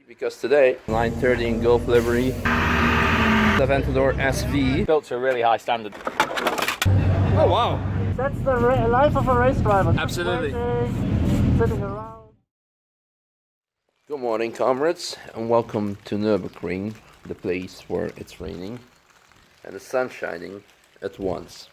Because today, 930 in Gulf livery, the Aventador SV. Built to a really high standard. Oh wow! That's the life of a race driver. Absolutely. Sitting around. Good morning, comrades, and welcome to Nürburg, the place where it's raining and the sun shining at once.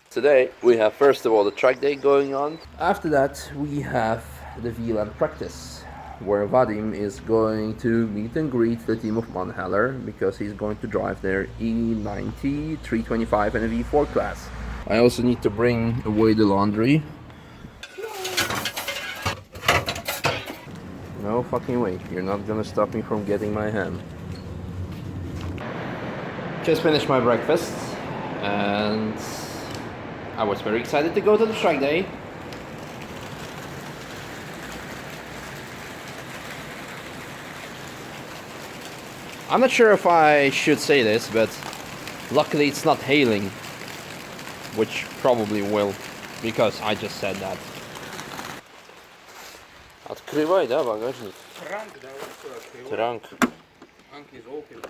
Today we have first of all the track day going on. After that we have the VLAN practice, where Vadim is going to meet and greet the team of Manhaller because he's going to drive their E90, 325 and a V4 class. I also need to bring away the laundry. No fucking way, you're not gonna stop me from getting my ham. Just finished my breakfast and I was very excited to go to the track day. I'm not sure if I should say this, but luckily it's not hailing, which probably will, because I just said that. Открывай, да, багажник? Транк, да, вот открывай. Транк. Trank is open.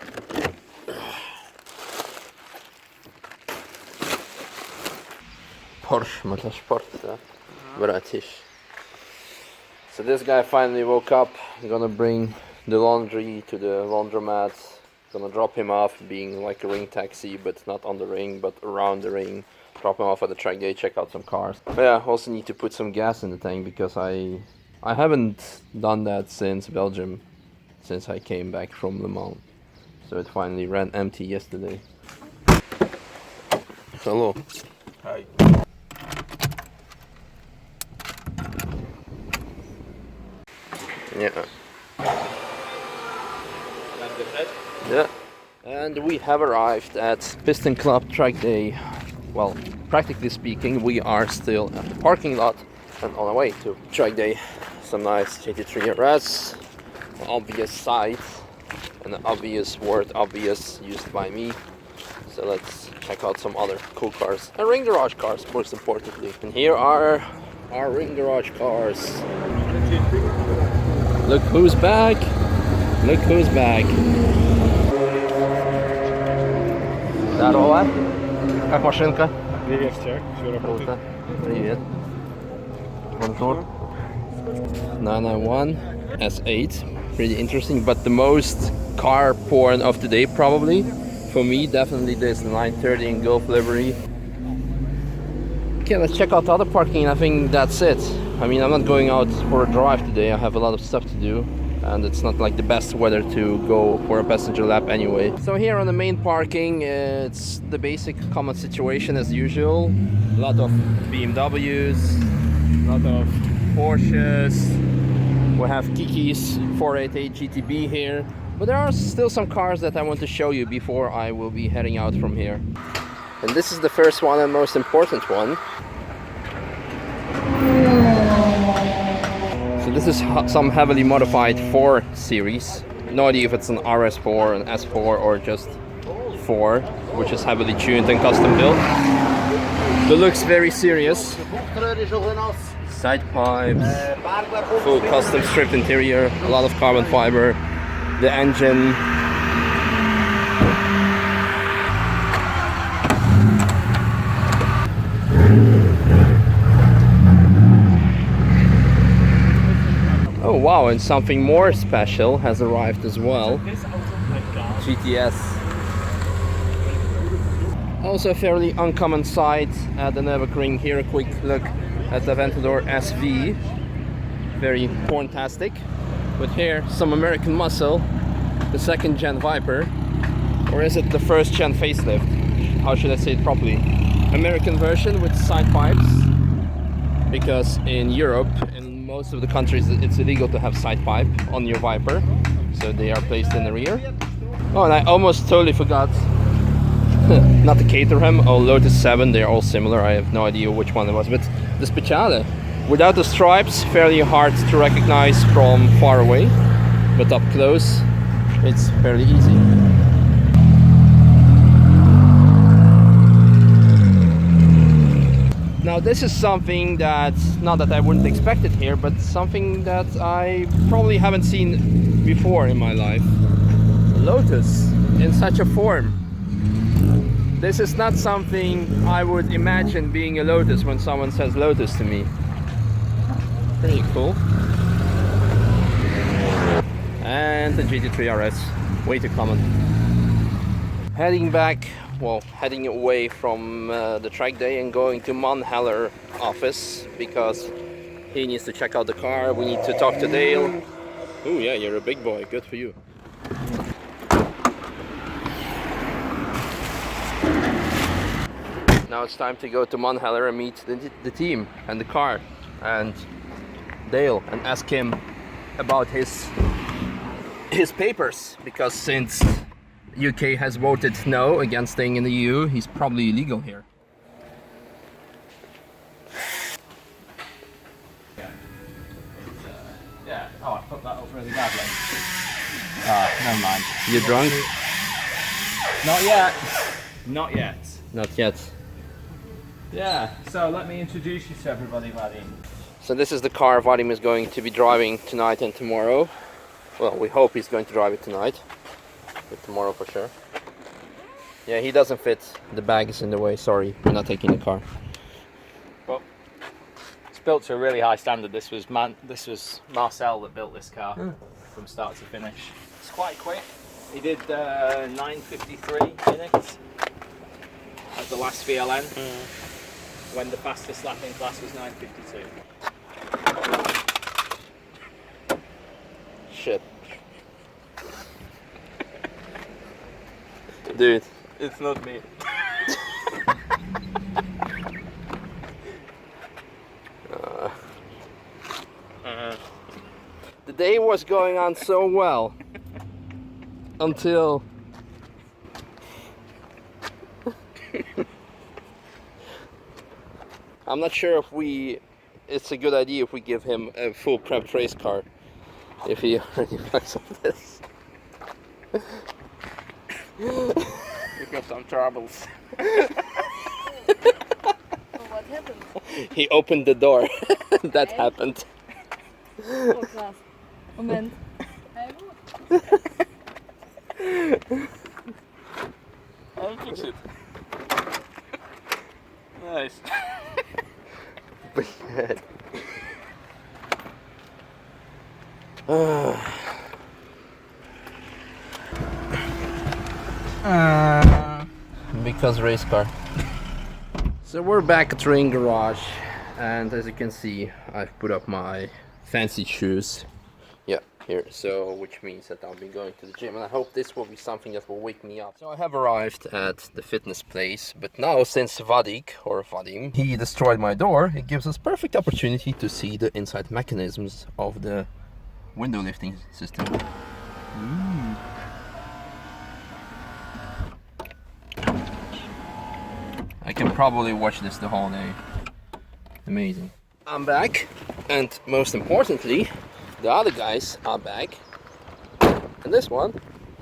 Porsche Motorsport, да? Bratиш. So this guy finally woke up. I'm gonna bring the laundry to the laundromat. Gonna drop him off, being like a ring taxi, but not on the ring, but around the ring. Drop him off at the track day, check out some cars. But yeah, also need to put some gas in the tank because I haven't done that since Belgium, since I came back from Le Mans. So it finally ran empty yesterday. Hello. Hi. Yeah. Yeah. And we have arrived at Piston Club track day. Well, practically speaking, we are still at the parking lot and on our way to track day. Some nice GT3 RS, an obvious sight, and an obvious word obvious used by me. So let's check out some other cool cars and ring garage cars, most importantly. And here are our ring garage cars. Look who's back! Look who's back! Здорово! Как машинка? Привет, всех. Все работает. Привет. Bonjour. 991 S8. Pretty interesting, but the most car porn of the day probably. For me, definitely this 930 in Gulf livery. Okay, let's check out the other parking. I think that's it. I mean, I'm not going out for a drive today. I have a lot of stuff to do. And it's not like the best weather to go for a passenger lap anyway. So here on the main parking, it's the basic common situation as usual. A lot of BMWs, a lot of Porsches. We have Kiki's 488 GTB here. But there are still some cars that I want to show you before I will be heading out from here. And this is the first one and most important one. So this is some heavily modified 4 series. No idea if it's an RS4, an S4 or just 4, which is heavily tuned and custom built. The looks very serious. Side pipes, full custom stripped interior, a lot of carbon fiber. The engine. Oh wow, and something more special has arrived as well. GTS. Also a fairly uncommon sight at the Nürburgring. Here a quick look at the Aventador SV. Very fantastic. But here, some American muscle. The second gen Viper. Or is it the first gen facelift? How should I say it properly? American version with side pipes. Because in Europe, in most of the countries, it's illegal to have side pipe on your Viper. So they are placed in the rear. Oh, and I almost totally forgot. Not the Caterham or Lotus 7, they're all similar. I have no idea which one it was. But the Speciale. Without the stripes, fairly hard to recognize from far away. But up close, it's fairly easy. Now this is something that, not that I wouldn't expect it here, but something that I probably haven't seen before in my life. Lotus in such a form. This is not something I would imagine being a Lotus when someone says Lotus to me. Pretty cool. And the GT3 RS, way too common. Heading back, well, heading away from the track day and going to Manhaller office because he needs to check out the car. We need to talk to Dale. Oh yeah, you're a big boy, good for you. Now it's time to go to Manhaller and meet the team and the car and Dale and ask him about his papers, because since UK has voted no against staying in the EU, he's probably illegal here. Yeah. Oh, I fucked that up really badly. Ah, never mind. You drunk? Not yet. Not yet. Not yet. Yeah. So let me introduce you to everybody, Vadim. So this is the car Vadim is going to be driving tonight and tomorrow. Well, we hope he's going to drive it tonight, but tomorrow for sure. Yeah, he doesn't fit. The bag is in the way. Sorry, we're not taking the car. Well, it's built to a really high standard. This was Marcel that built this car from start to finish. It's quite quick. He did 9:53 in it at the last VLN, when the fastest lap in class was 9:52. Shit. Dude. It's not me. The day was going on so well until I'm not sure if it's a good idea if we give him a full prepped race car if he already fucks up this. We got some troubles. What happened? He opened the door. That happened. Oh krass. Moment. I'll fix it. Nice. Because race car. So we're back at the Ring Garage, and as you can see, I've put up my fancy shoes. Yeah, here. So, which means that I'll be going to the gym, and I hope this will be something that will wake me up. So I have arrived at the fitness place, but now since Vadim, he destroyed my door, it gives us perfect opportunity to see the inside mechanisms of the window lifting system. I can probably watch this the whole day. Amazing. I'm back, and most importantly, the other guys are back, and this one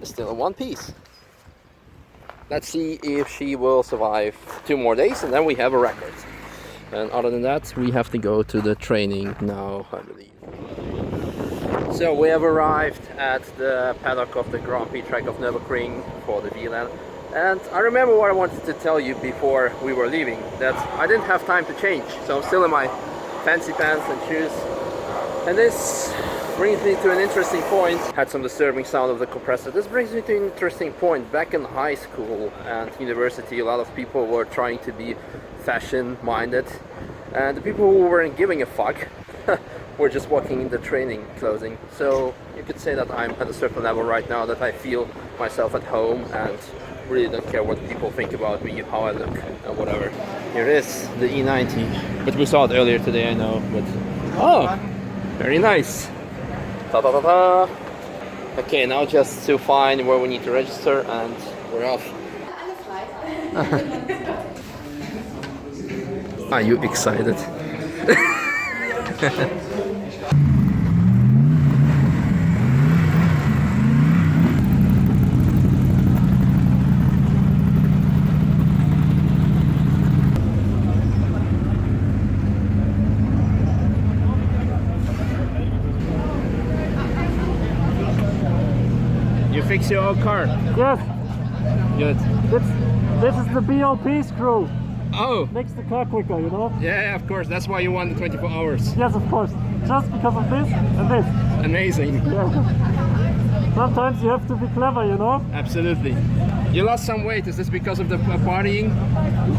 is still in one piece. Let's see if she will survive 2 more days, and then we have a record. And other than that, we have to go to the training now, I believe. So we have arrived at the paddock of the Grand Prix track of Nürburg for the VLN. And I remember what I wanted to tell you before we were leaving, that I didn't have time to change, so I'm still in my fancy pants and shoes. And this brings me to an interesting point. Had some disturbing sound of the compressor. This brings me to an interesting point. Back in high school and university, a lot of people were trying to be fashion-minded, and the people who weren't giving a fuck were just walking in the training clothing. So you could say that I'm at a certain level right now, that I feel myself at home and really don't care what people think about me, how I look, and whatever. Here it is, the E90. But we saw it earlier today, I know, but... Oh! Very nice! Ta-ta-ta-ta! Okay, now just to find where we need to register, and we're off. Are you excited? You fix your own car. Yes, Good. this is the BOP screw. Oh, Makes the car quicker, you know? yeah, of course. That's why you won the 24 hours. Yes, of course. Just because of this and this. Amazing. Yeah. Sometimes you have to be clever, you know? Absolutely. You lost some weight. Is this because of the partying?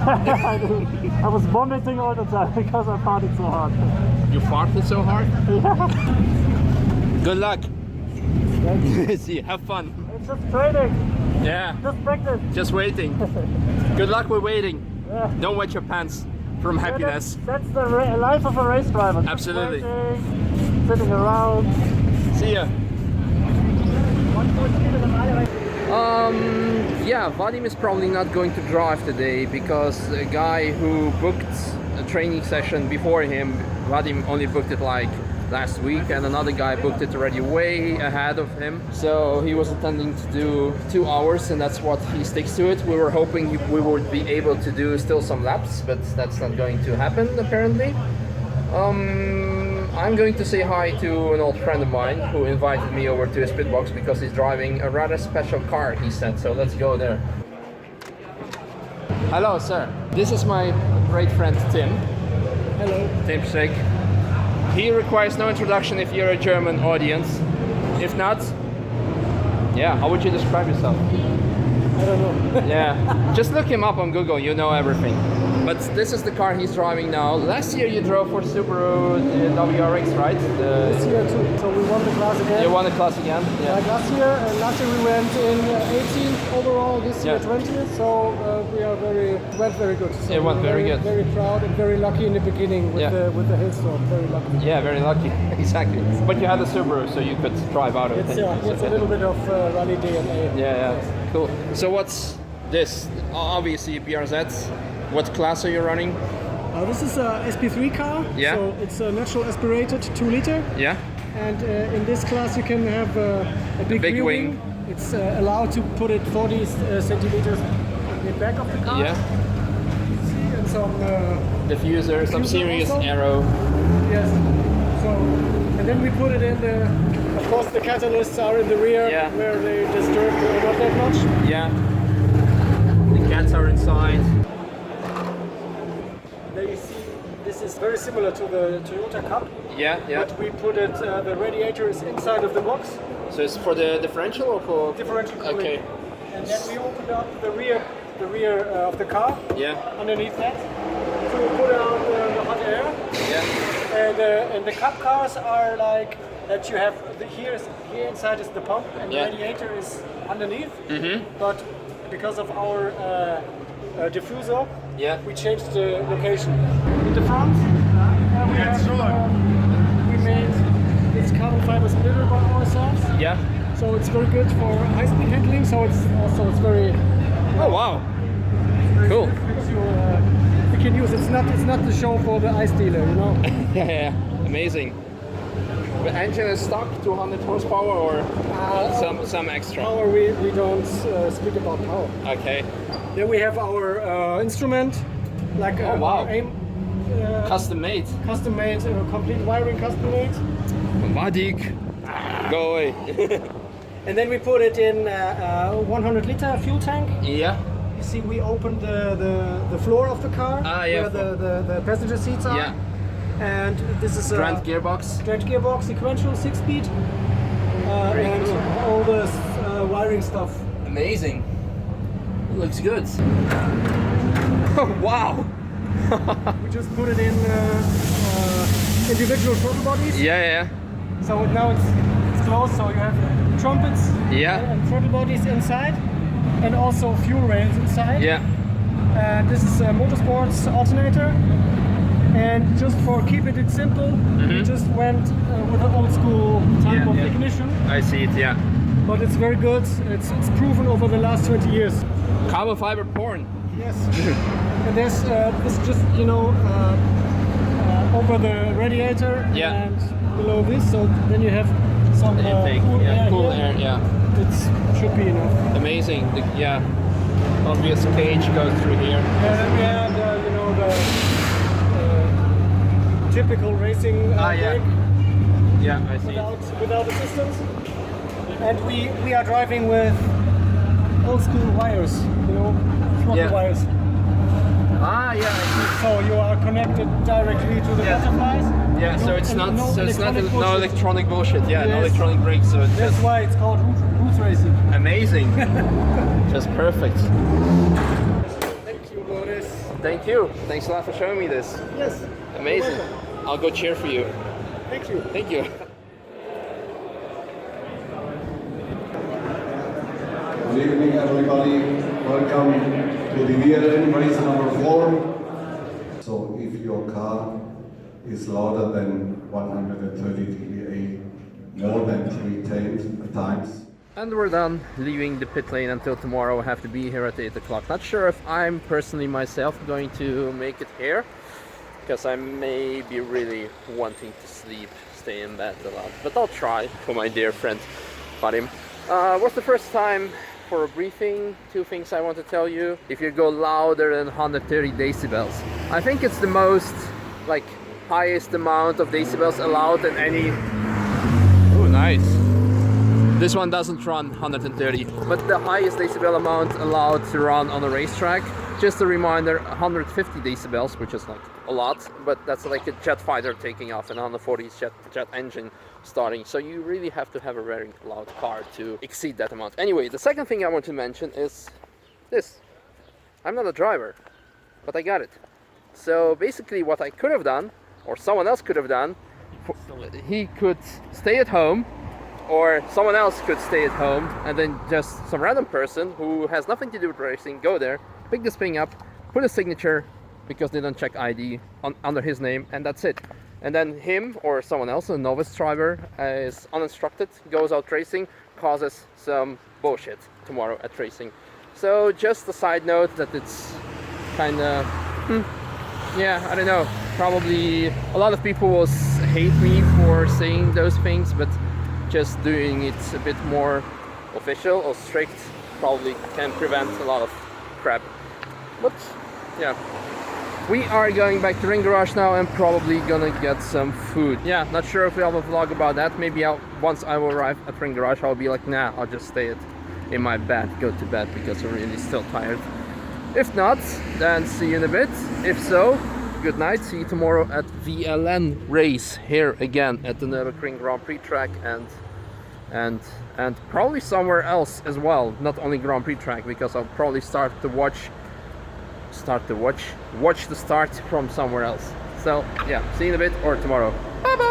I was vomiting all the time because I partied so hard. You farted so hard? Yeah. Good luck. See, have fun. It's just training, Yeah, just practice. just waiting. Good luck with waiting. Yeah. Don't wet your pants from happiness. That's the life of a race driver. Just Absolutely. waiting, sitting around. See ya. Yeah, Vadim is probably not going to drive today because the guy who booked a training session before him, Vadim only booked it like last week, and another guy booked it already way ahead of him. So he was intending to do 2 hours, and that's what he sticks to it. We were hoping we would be able to do still some laps, but that's not going to happen apparently. I'm going to say hi to an old friend of mine who invited me over to his pit box because he's driving a rather special car, he said, so let's go there. Hello, sir. This is my great friend Tim. Hello. Tim Schick. He requires no introduction if you're a German audience. If not, yeah, how would you describe yourself? I don't know. Yeah, just look him up on Google, you know everything. But this is the car he's driving now. Last year you drove for Subaru WRX, right? This year too. So we won the class again. You won the class again? Yeah. Like last year we went in 18th overall, this year Yeah. 20th, so we are went very good. So It went we were very good. Very proud and very lucky in the beginning with Yeah. the hailstorm, very lucky. Yeah, very lucky, exactly. But you had a Subaru, so you could drive out of it. It's a little bit of rally DNA. Yeah, cool. So what's this? Obviously BRZ. What class are you running? This is a SP3 car, Yeah. so it's a natural aspirated 2 liter. Yeah? And in this class you can have a big big rear wing. It's allowed to put it 40 centimeters in the back of the car. Yeah. And some Diffuser, some Diffuser serious also? aero. yes. So and then we put it in the. Of course, the catalysts are in the rear Yeah. where they disturb not that much. Yeah. The cats are inside. There you see, this is very similar to the Toyota Cup. Yeah, yeah. But we put it. The radiator is inside of the box. So it's for the differential or for? Differential cooling. Okay. And then we opened up the rear of the car. Yeah. Underneath that, so we put out the hot air. Yeah. And the cup cars are like that. You have here inside is the pump, and Yeah. the radiator is underneath. Mm-hmm. But because of our diffuser, Yeah. we changed the location. In the front, we have we made this carbon fiber splitter by ourselves. Yeah. So it's very good for high-speed handling. So it's very Oh wow. Cool. you can use. It's not the show for the ice dealer, you know. Yeah. Amazing. The engine is stock 200 horsepower or some extra. Power, we don't speak about power. Okay. Then we have our instrument, like Oh, wow. our aim, Custom made. custom made, complete wiring custom made. Vadik. Go away. And then we put it in a 100 liter fuel tank. Yeah. You see, we opened the floor of the car Ah, yeah. where the passenger seats are. Yeah. And this is a Grand gearbox. Grand gearbox, sequential 6-speed, Very and cool. all the wiring stuff. Amazing. Looks good. Wow. We just put it in individual throttle bodies. Yeah. So now it's closed, so you have trumpets Yeah. and throttle bodies inside, and also fuel rails inside. Yeah. This is a motorsports alternator. And just for keeping it simple, we just went with an old school type of ignition. I see it. Yeah. But it's very good. It's proven over the last 20 years. Carbon fiber porn. Yes. And there's this just over the radiator Yeah. and below this. So then you have some Intake. cool Yeah. air Cool here. air. Yeah. It should be enough. Amazing. Yeah. Obvious cage goes through here. And then we have the typical racing Yeah. brake Yeah, I see. without assistance. And we are driving with old school wires, you know, floppy Yeah. wires. Ah, yeah, I So you are connected directly to the Yeah. butterflies. see. Yeah, so it's and not, no so it's not, electronic no bullshit. electronic bullshit. Yeah, no Yes. electronic brakes. So it's That's just why it's called root racing. amazing. Just perfect. Thank you, Boris. Thank you. Thanks a lot for showing me this. Yes. Amazing. You're welcome. I'll go cheer for you. Thank you. Thank you. Good evening, everybody. Welcome to the VLN race number 4. So if your car is louder than 130 dBA more than 3 times, And we're done leaving the pit lane until tomorrow. I have to be here at 8 o'clock. Not sure if I'm personally myself going to make it here, because I may be really wanting to sleep, stay in bed a lot. But I'll try for my dear friend Vadim. What's the first time for a briefing? 2 things I want to tell you. If you go louder than 130 decibels, I think it's the most, like, highest amount of decibels allowed in any... Oh, nice. This one doesn't run 130, but the highest decibel amount allowed to run on a racetrack. Just a reminder, 150 decibels, which is like a lot, but that's like a jet fighter taking off and 140 jet engine starting. So you really have to have a very loud car to exceed that amount. Anyway, the second thing I want to mention is this. I'm not a driver, but I got it. So basically what I could have done, or someone else could have done, he could stay at home, or someone else could stay at home, and then just some random person who has nothing to do with racing, go there, pick this thing up, put a signature, because they don't check ID, under his name, and that's it. And then him or someone else, a novice driver, is uninstructed, goes out racing, causes some bullshit tomorrow at racing. So just a side note that it's kind of, yeah, I don't know, probably a lot of people will hate me for saying those things, but just doing it a bit more official or strict probably can prevent a lot of crap. But yeah, we are going back to Ring Garage now and probably gonna get some food. Yeah, not sure if we'll have a vlog about that. Maybe once I will arrive at Ring Garage, I'll be like, nah, I'll just stay in my bed, go to bed, because I'm really still tired. If not, then see you in a bit. If so, good night. See you tomorrow at VLN race here again at the Nürburgring Grand Prix track, and probably somewhere else as well, not only Grand Prix track, because I'll probably watch the start from somewhere else. So yeah, see you in a bit or tomorrow. Bye bye.